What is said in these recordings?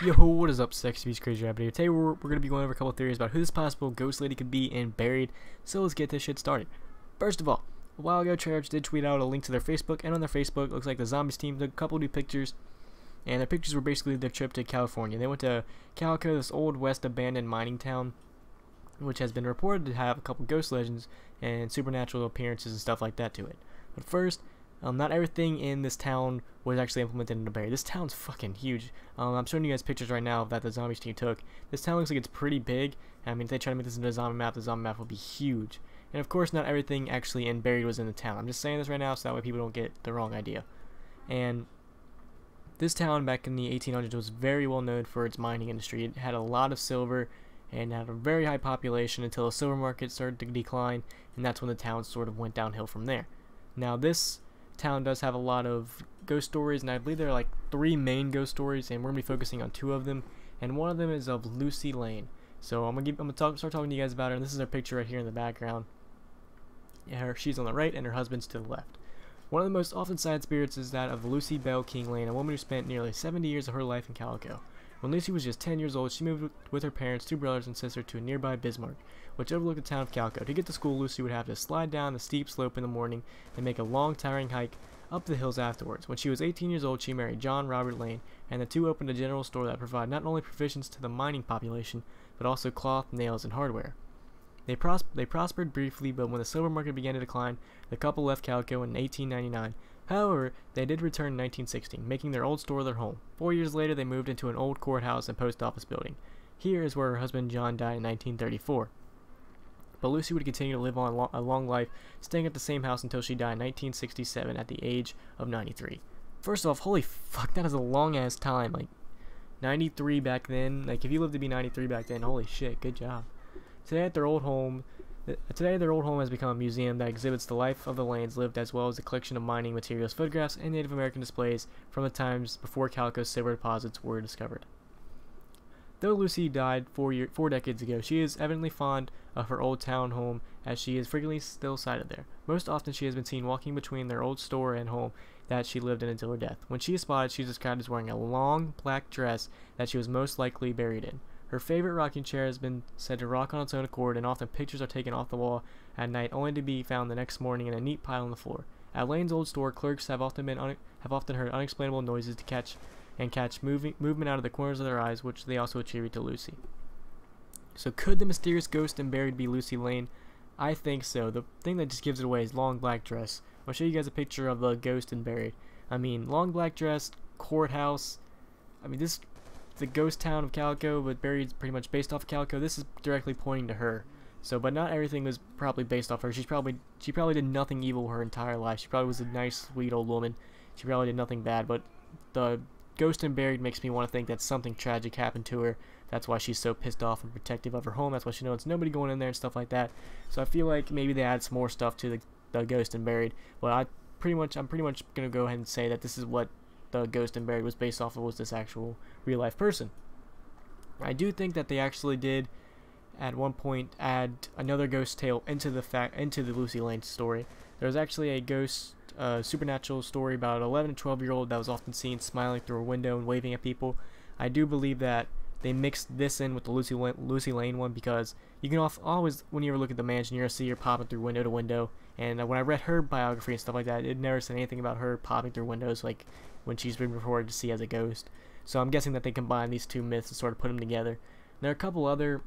Yo, what is up, Sexy Beast Crazy Rabbit here. Today we're going to be going over a couple theories about who this possible ghost lady could be and buried, so let's get this shit started. First of all, a while ago, Treyarch did tweet out a link to their Facebook, and on their Facebook, it looks like the Zombies team took a couple new pictures, and their pictures were basically their trip to California. They went to Calico, this old west abandoned mining town, which has been reported to have a couple ghost legends and supernatural appearances and stuff like that to it. But first, not everything in this town was actually implemented into Barry. This town's fucking huge. I'm showing you guys pictures right now that the Zombies team took. This town looks like it's pretty big. I mean, if they try to make this into a zombie map, the zombie map will be huge. And of course, not everything actually in Buried was in the town. I'm just saying this right now so that way people don't get the wrong idea. And this town back in the 1800s was very well known for its mining industry. It had a lot of silver and had a very high population until the silver market started to decline, and that's when the town sort of went downhill from there. Now, this town does have a lot of ghost stories, and I believe there are like 3 main ghost stories, and we're gonna be focusing on 2 of them, and one of them is of Lucy Lane. So I'm gonna start talking to you guys about her, and this is her picture right here in the background. She's on the right, and her husband's to the left. One of the most often cited spirits is that of Lucy Bell King Lane, a woman who spent nearly 70 years of her life in Calico. When Lucy was just 10 years old, she moved with her parents, 2 brothers and sister, to a nearby Bismarck, which overlooked the town of Calico. To get to school, Lucy would have to slide down the steep slope in the morning and make a long, tiring hike up the hills afterwards. When she was 18 years old, she married John Robert Lane, and the two opened a general store that provided not only provisions to the mining population, but also cloth, nails, and hardware. They prospered briefly, but when the silver market began to decline, the couple left Calico in 1899. However, they did return in 1916, making their old store their home. 4 years later, they moved into an old courthouse and post office building. Here is where her husband John died in 1934. But Lucy would continue to live on a long life, staying at the same house until she died in 1967 at the age of 93. First off, holy fuck, that is a long ass time. Like, 93 back then. Like, if you lived to be 93 back then, holy shit, good job. Today, their old home has become a museum that exhibits the life of the Lanes lived, as well as a collection of mining materials, photographs, and Native American displays from the times before Calico's silver deposits were discovered. Though Lucy died 4 decades ago, she is evidently fond of her old town home, as she is frequently still sighted there. Most often, she has been seen walking between their old store and home that she lived in until her death. When she is spotted, she is described as wearing a long black dress that she was most likely buried in. Her favorite rocking chair has been said to rock on its own accord, and often pictures are taken off the wall at night, only to be found the next morning in a neat pile on the floor. At Lane's old store, clerks have often heard unexplainable noises to catch movement out of the corners of their eyes, which they also attribute to Lucy. So, could the mysterious ghost and buried be Lucy Lane? I think so. The thing that just gives it away is long black dress. I'll show you guys a picture of the ghost and buried. I mean, long black dress, courthouse. I mean, the ghost town of Calico, but Buried's pretty much based off of Calico. This is directly pointing to her. So, but not everything was probably based off her. She probably did nothing evil her entire life. She probably was a nice, sweet old woman. She probably did nothing bad. But the ghost and buried makes me want to think that something tragic happened to her. That's why she's so pissed off and protective of her home. That's why she knows it's nobody going in there and stuff like that. So I feel like maybe they add some more stuff to the ghost and buried. But I'm pretty much gonna go ahead and say that this is what the ghost and buried was based off of, was this actual real life person. I do think that they actually did at one point add another ghost tale into the Lucy Lane story. There was actually a ghost supernatural story about an 11 and 12-year-old that was often seen smiling through a window and waving at people. I do believe that they mixed this in with the Lucy Lane one, because you can always, when you ever look at the mansion, you're going to see her popping through window to window. And when I read her biography and stuff like that, it never said anything about her popping through windows like when she's been reported to see as a ghost. So I'm guessing that they combined these 2 myths and sort of put them together. There are a couple other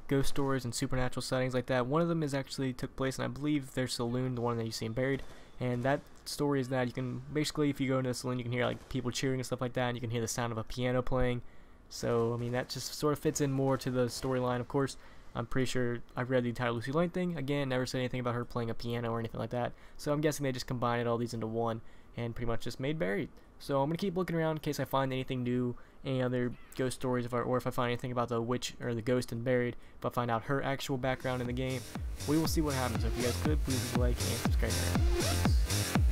ghost stories and supernatural sightings like that. One of them actually took place in, I believe, their saloon, the one that you see in Buried. And that story is that you can basically, if you go into the saloon, you can hear like people cheering and stuff like that, and you can hear the sound of a piano playing. So I mean, that just sort of fits in more to the storyline. Of course, I'm pretty sure I've read the entire Lucy Lane thing. Again, never said anything about her playing a piano or anything like that. So I'm guessing they just combined all these into one and pretty much just made Buried. So I'm gonna keep looking around in case I find anything new, any other ghost stories, or if I find anything about the witch or the ghost and buried. If I find out her actual background in the game, we will see what happens. So if you guys could, please leave a like and subscribe. Peace.